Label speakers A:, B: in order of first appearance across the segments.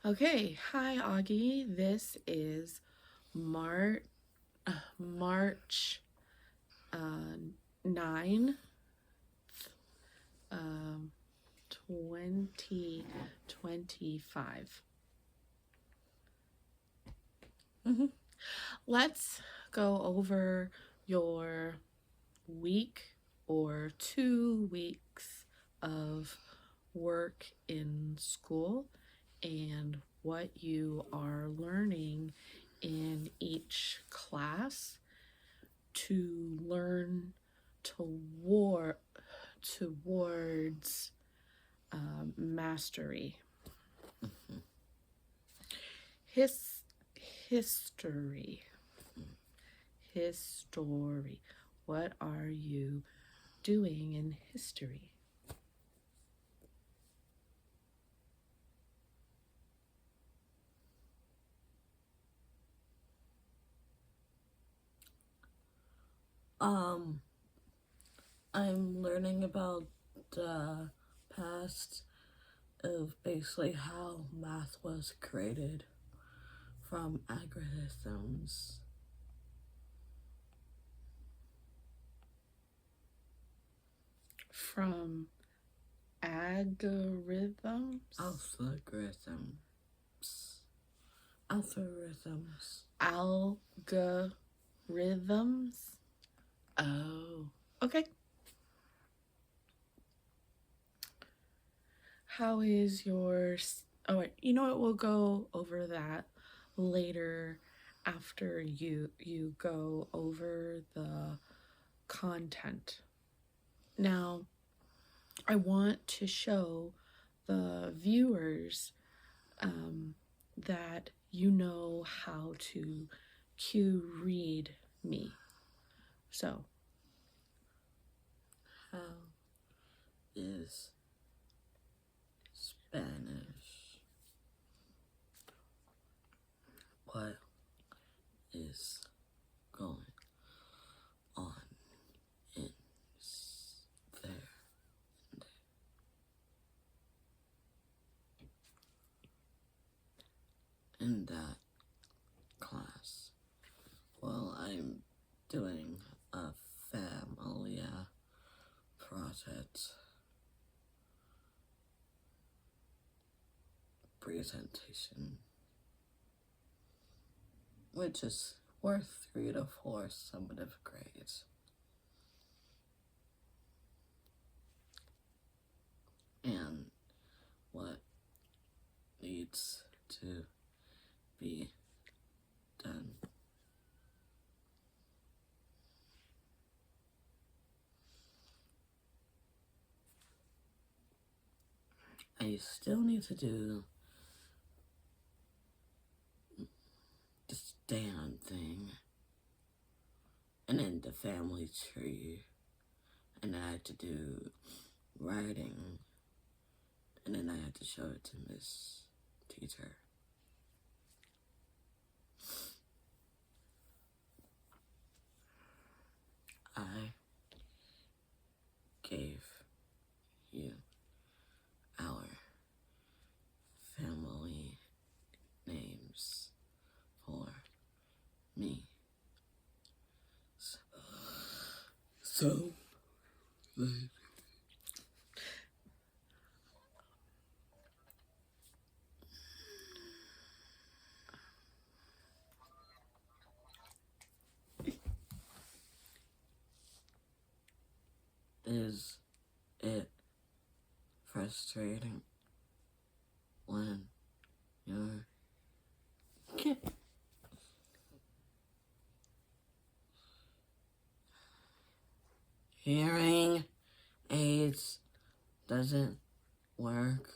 A: Okay, hi Augie. This is March 9, um, 2025. Let's go over your week or 2 weeks of work in school and what you are learning in each class to learn towards mastery. His history. History. What are you doing in history?
B: I'm learning about the past of basically how math was created from algorithms.
A: From algorithms?
B: Algorithms.
A: Algorithms? Oh, okay. How is your... Oh, wait, you know what? We'll go over that later after you go over the content. Now, I want to show the viewers that you know how to cue read me. So,
B: How is Spanish? What is going on in there? In that class? Well, I'm doing a family project presentation, which is worth 3 to 4 summative grades. And what needs to be done. I still need to do the stand thing, and then the family tree, and I had to do writing, and then I had to show it to Miss Teacher. I gave you our family names for me. So is it frustrating when you're hearing aids doesn't work,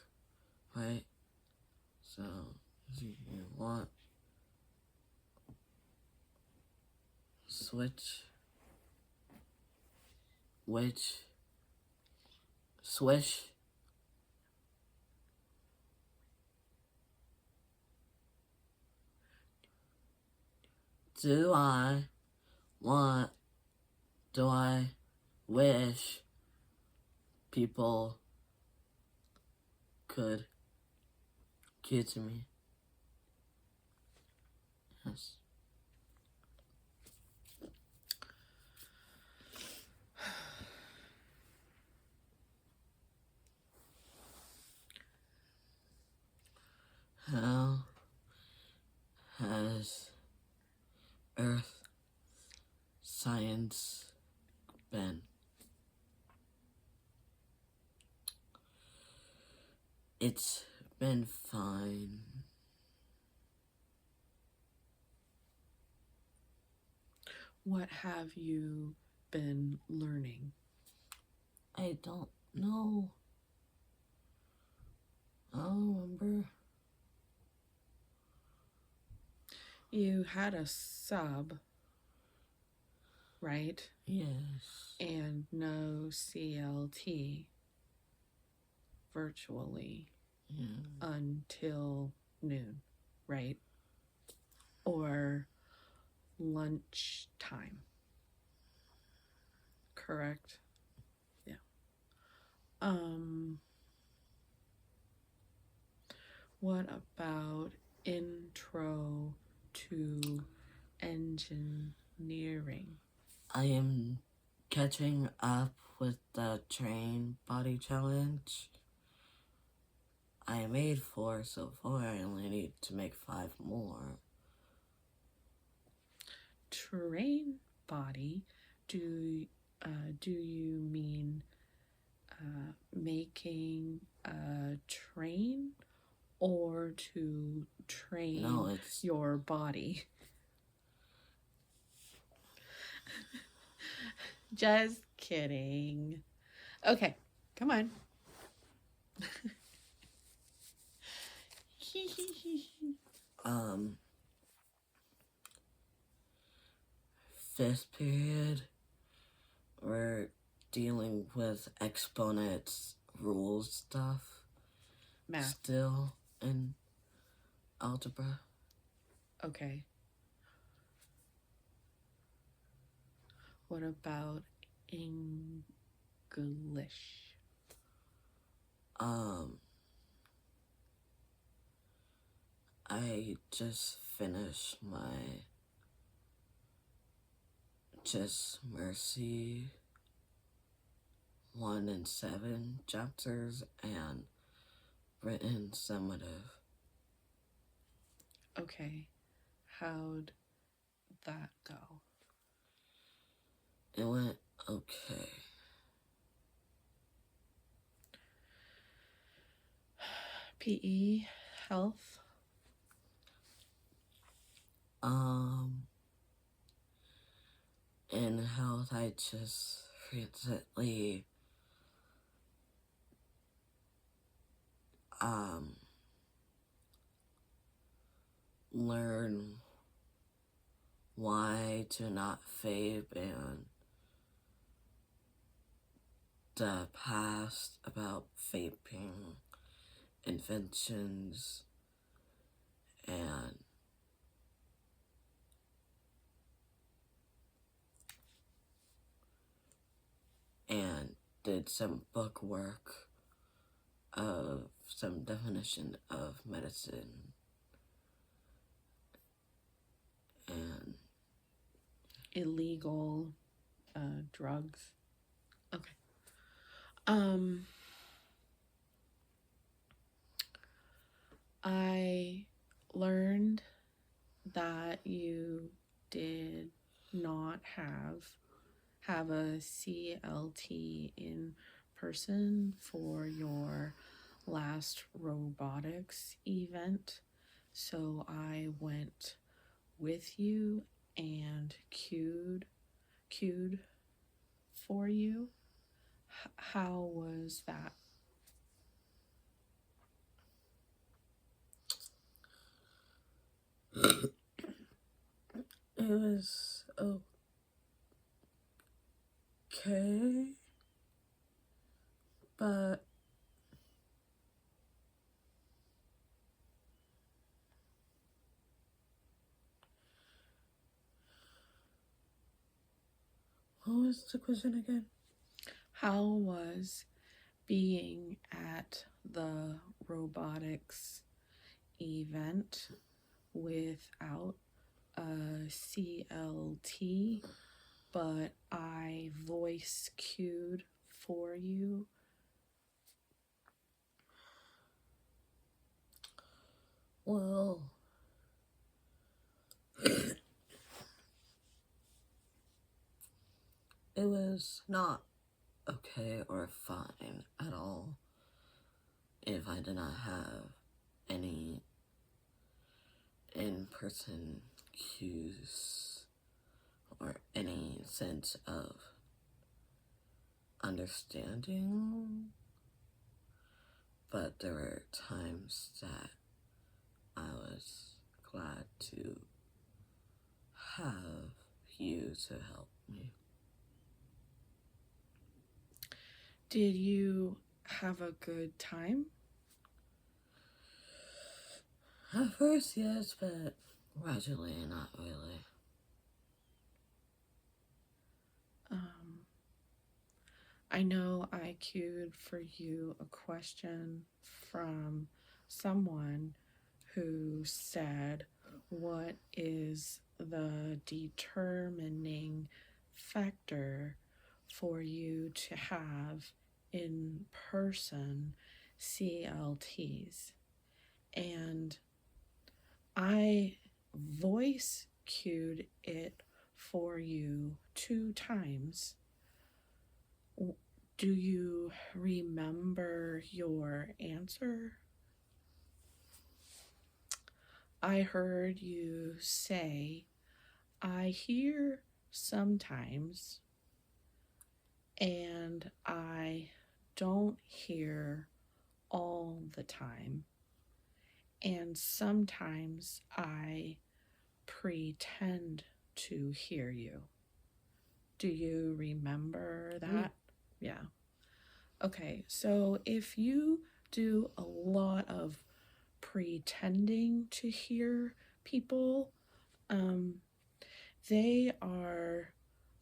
B: right? So you want switch swish do I wish people could kiss me? Yes. How has Earth science been? It's been fine.
A: What have you been learning?
B: I don't know. I don't remember.
A: You had a sub, right?
B: Yes.
A: And no CLT virtually
B: Yeah.
A: until noon, right? Or lunchtime. Correct? Yeah. What about intro to engineering?
B: I am catching up with the train body challenge. I made 4 so far. I only need to make 5 more.
A: Train body, do you mean making a train or to train
B: No, it's
A: your body? Just kidding. Okay, come on.
B: fifth period. We're dealing with exponents, rules stuff.
A: Math.
B: Still in algebra.
A: Okay. What about English?
B: I just finished my Just Mercy 1 and 7 chapters and written summative.
A: Okay. How'd that go?
B: It went okay.
A: PE, health.
B: In health, I just recently learn why to not vape and the past about vaping inventions and did some book work of some definition of medicine and
A: Illegal drugs. Okay. I learned that you did not have a CLT in person for your last robotics event. So I went with you and queued for you. How was that?
B: it was okay, but what was the question again?
A: How was being at the robotics event without a CLT, but I voice cued for you?
B: Well, it was not okay or fine at all if I did not have any in-person cues or any sense of understanding, but there were times that I was glad to have you to help me.
A: Did you have a good time?
B: At first, yes, but gradually, not really.
A: Um, I know I queued for you a question from someone who said, what is the determining factor for you to have in person CLTs? And I voice cued it for you 2 times. Do you remember your answer? I heard you say, I hear sometimes, and I don't hear all the time, and sometimes I pretend to hear you. Do you remember that? Yeah. Okay, so if you do a lot of pretending to hear people, they are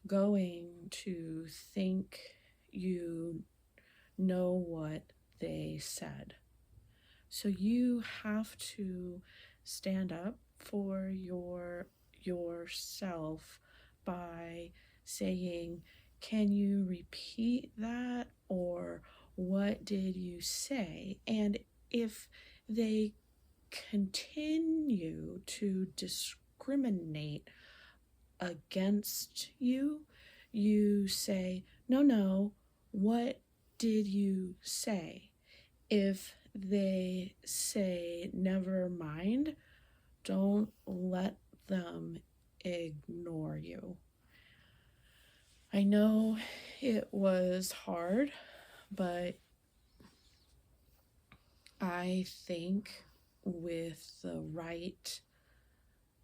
A: going to think you know what they said. So you have to stand up for yourself by saying, can you repeat that? Or what did you say? And if they continue to discriminate against you, you say, no, no, what did you say? If they say, never mind, don't let them ignore you. I know it was hard, but I think with the right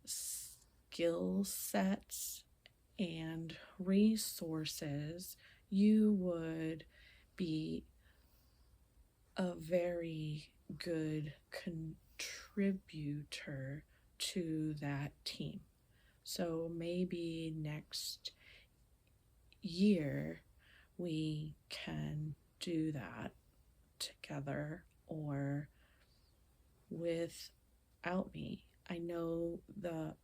A: skill sets and resources, you would be a very good contributor to that team. So maybe next year we can do that together or without me. I know the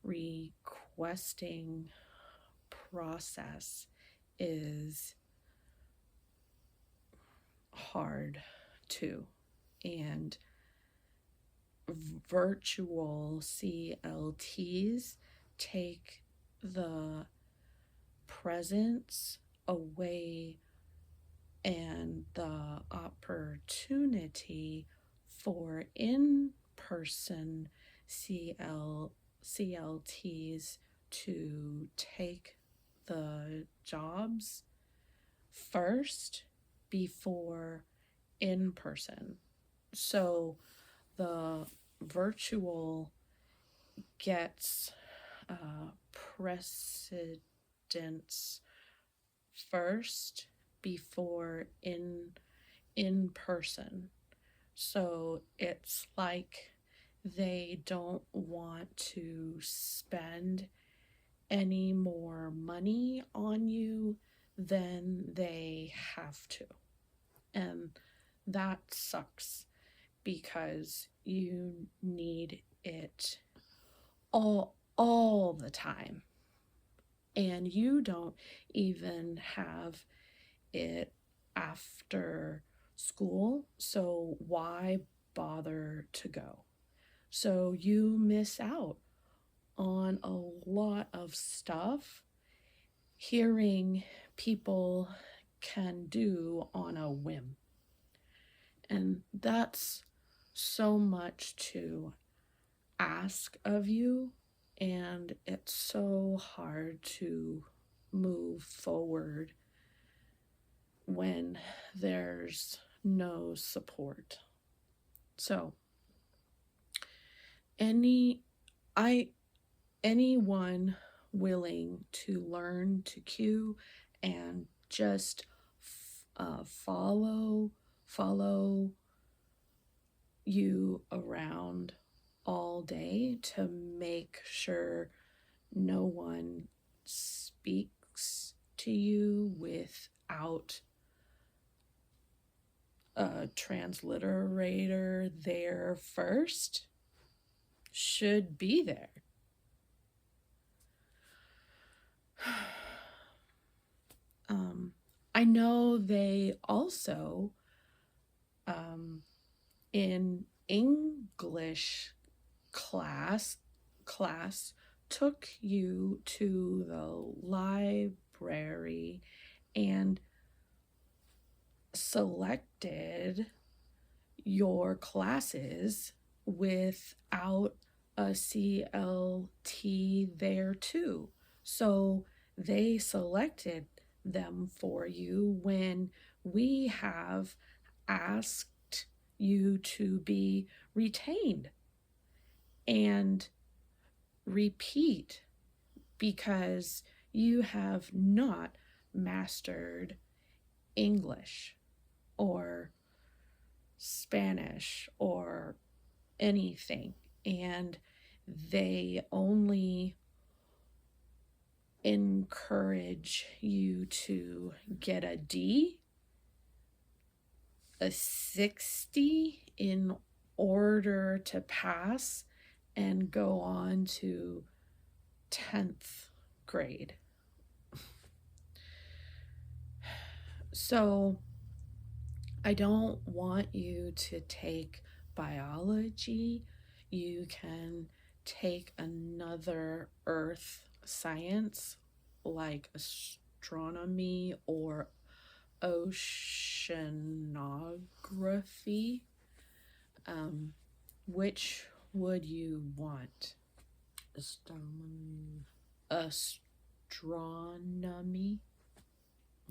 A: requesting process is hard too. And virtual CLTs take the presence away and the opportunity for in person CLTs to take the jobs first before in person. So the virtual gets precedence first before in person. So it's like they don't want to spend any more money on you than they have to. And that sucks because you need it all the time, and you don't even have it after school, so why bother to go? So you miss out on a lot of stuff hearing people can do on a whim. And that's so much to ask of you, and it's so hard to move forward when there's no support. So, any I anyone willing to learn to cue and just follow you around all day to make sure no one speaks to you without a transliterator there first should be there. I know they also, in English class took you to the library and selected your classes without a CLT there too. So they selected them for you when we have asked you to be retained and repeat because you have not mastered English or Spanish or anything. And they only encourage you to get a D, a 60 in order to pass and go on to 10th grade. So I don't want you to take biology. You can take another earth science like astronomy or oceanography. Which would you want?
B: Astronomy.
A: Astronomy.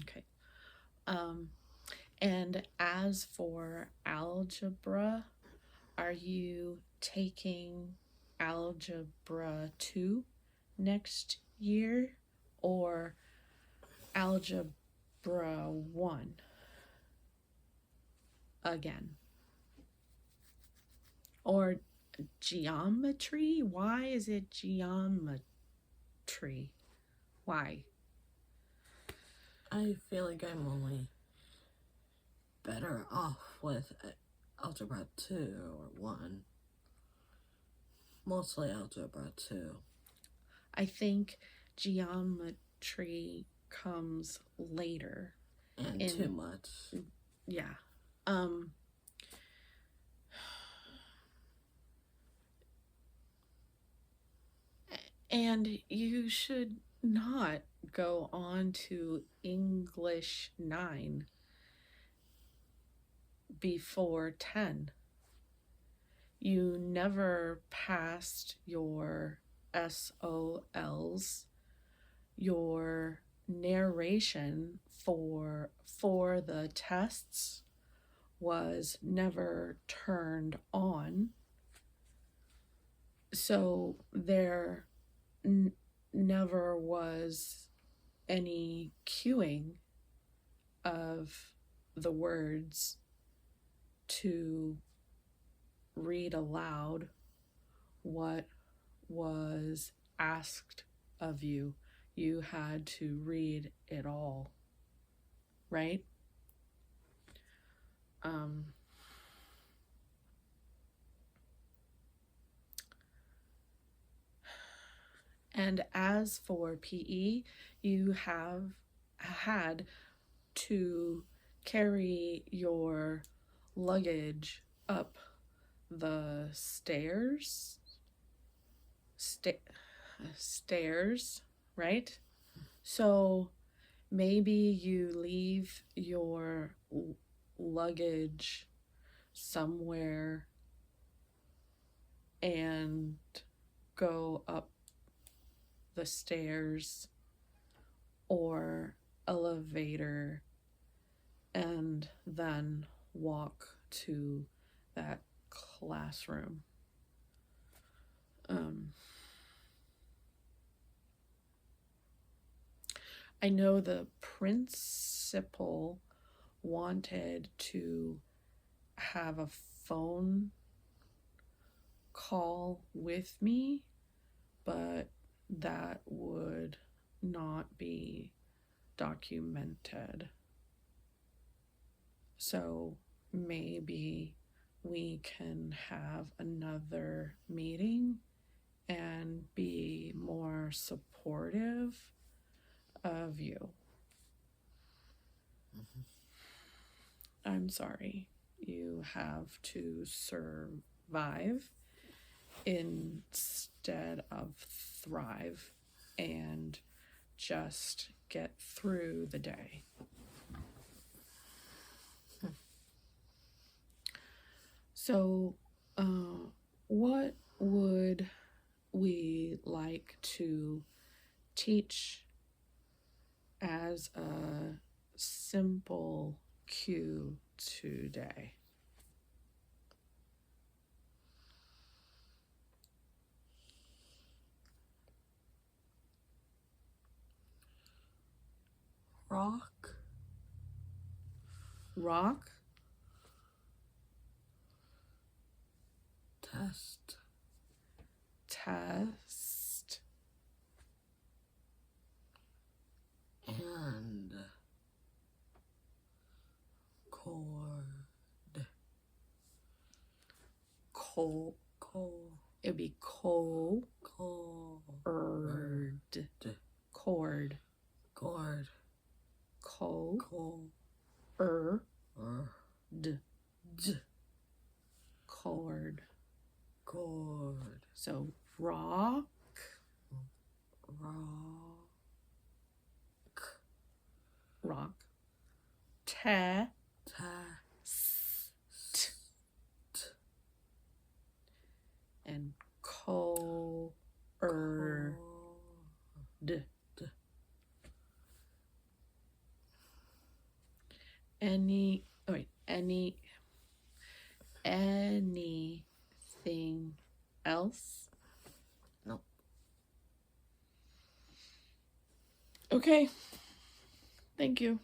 A: Okay. And as for algebra, are you taking algebra 2 next year or algebra 1 again? Or geometry? Why is it geometry? Why?
B: I feel like I'm only better off with algebra 2 or 1. Mostly algebra 2.
A: I think geometry comes later.
B: And too much.
A: Yeah. And you should not go on to English 9 before 10. You never passed your SOLs. Your narration for the tests was never turned on. So there never was any cueing of the words to read aloud what was asked of you. You had to read it all, right? And as for PE, you have had to carry your luggage up the stairs, right? So maybe you leave your luggage somewhere and go up the stairs or elevator and then walk to that classroom. I know the principal wanted to have a phone call with me, but that would not be documented. So maybe we can have another meeting and be more supportive of you. I'm sorry. You have to survive instead of thrive and just get through the day. So, what would we like to teach as a simple cue today?
B: Rock.
A: Rock.
B: Test.
A: Test.
B: And chord.
A: It'd be chord.
B: Chord.
A: Chord.
B: Chord.
A: Chord.
B: Chord.
A: So rock. Rock. Test. And chord. Anything else?
B: Nope.
A: Okay. Thank you.